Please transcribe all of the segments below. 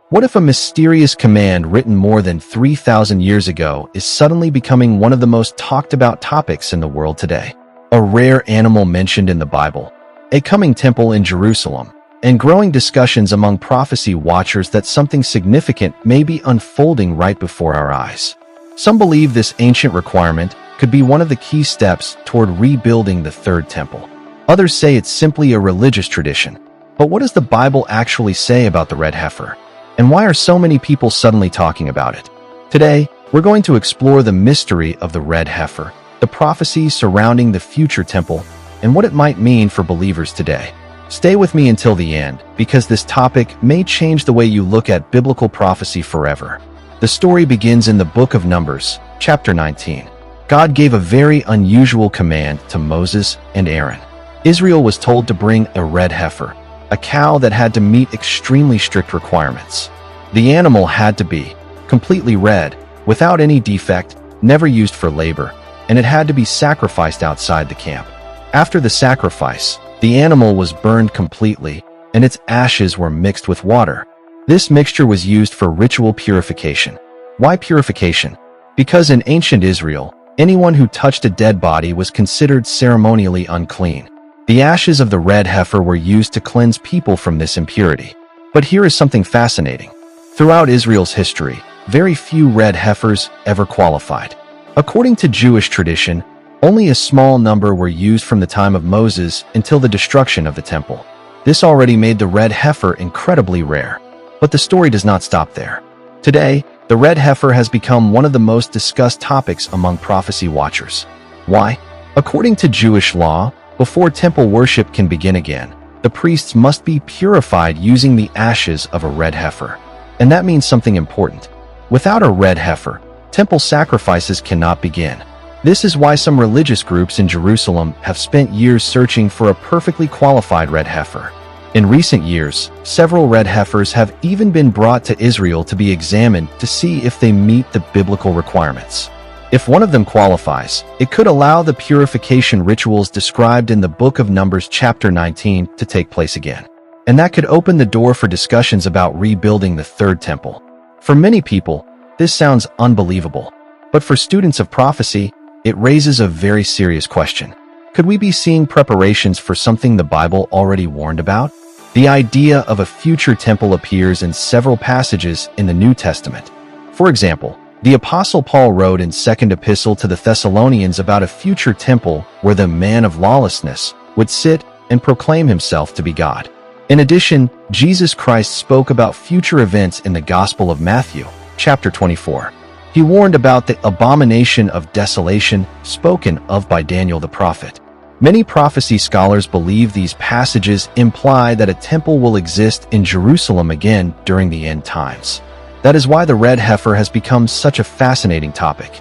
What if a mysterious command written more than 3,000 years ago is suddenly becoming one of the most talked about topics in the world today? A rare animal mentioned in the Bible, a coming temple in Jerusalem, and growing discussions among prophecy watchers that something significant may be unfolding right before our eyes. Some believe this ancient requirement could be one of the key steps toward rebuilding the third temple. Others say it's simply a religious tradition. But what does the Bible actually say about the red heifer? And why are so many people suddenly talking about it? Today, we're going to explore the mystery of the red heifer, the prophecies surrounding the future temple, and what it might mean for believers today. Stay with me until the end, because this topic may change the way you look at biblical prophecy forever. The story begins in the book of Numbers, chapter 19. God gave a very unusual command to Moses and Aaron. Israel was told to bring a red heifer, a cow that had to meet extremely strict requirements. The animal had to be completely red, without any defect, never used for labor, and it had to be sacrificed outside the camp. After the sacrifice, the animal was burned completely, and its ashes were mixed with water. This mixture was used for ritual purification. Why purification? Because in ancient Israel, anyone who touched a dead body was considered ceremonially unclean. The ashes of the red heifer were used to cleanse people from this impurity. But here is something fascinating. Throughout Israel's history, very few red heifers ever qualified. According to Jewish tradition, only a small number were used from the time of Moses until the destruction of the temple. This already made the red heifer incredibly rare. But the story does not stop there. Today, the red heifer has become one of the most discussed topics among prophecy watchers. Why? According to Jewish law, before temple worship can begin again, the priests must be purified using the ashes of a red heifer. And that means something important. Without a red heifer, temple sacrifices cannot begin. This is why some religious groups in Jerusalem have spent years searching for a perfectly qualified red heifer. In recent years, several red heifers have even been brought to Israel to be examined to see if they meet the biblical requirements. If one of them qualifies, it could allow the purification rituals described in the book of Numbers chapter 19 to take place again. And that could open the door for discussions about rebuilding the third temple. For many people, this sounds unbelievable. But for students of prophecy, it raises a very serious question. Could we be seeing preparations for something the Bible already warned about? The idea of a future temple appears in several passages in the New Testament. For example, the Apostle Paul wrote in 2nd Epistle to the Thessalonians about a future temple where the man of lawlessness would sit and proclaim himself to be God. In addition, Jesus Christ spoke about future events in the Gospel of Matthew, chapter 24. He warned about the abomination of desolation spoken of by Daniel the prophet. Many prophecy scholars believe these passages imply that a temple will exist in Jerusalem again during the end times. That is why the red heifer has become such a fascinating topic.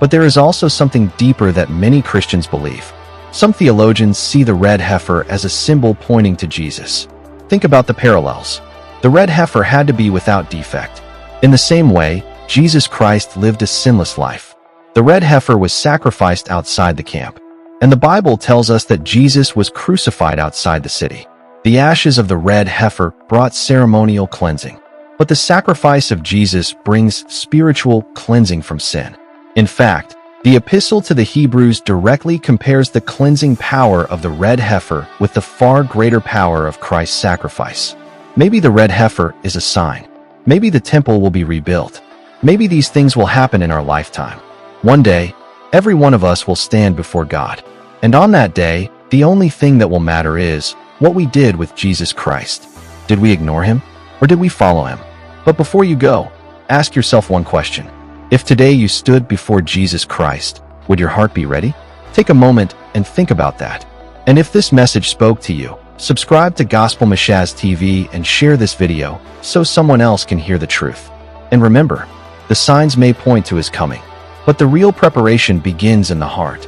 But there is also something deeper that many Christians believe. Some theologians see the red heifer as a symbol pointing to Jesus. Think about the parallels. The red heifer had to be without defect. In the same way, Jesus Christ lived a sinless life. The red heifer was sacrificed outside the camp. And the Bible tells us that Jesus was crucified outside the city. The ashes of the red heifer brought ceremonial cleansing. But the sacrifice of Jesus brings spiritual cleansing from sin. In fact, the Epistle to the Hebrews directly compares the cleansing power of the red heifer with the far greater power of Christ's sacrifice. Maybe the red heifer is a sign. Maybe the temple will be rebuilt. Maybe these things will happen in our lifetime. One day, every one of us will stand before God. And on that day, the only thing that will matter is what we did with Jesus Christ. Did we ignore him? Or did we follow him? But before you go, ask yourself one question. If today you stood before Jesus Christ, would your heart be ready? Take a moment and think about that. And if this message spoke to you, subscribe to Gospel Mashaz TV and share this video so someone else can hear the truth. And remember, the signs may point to his coming, but the real preparation begins in the heart.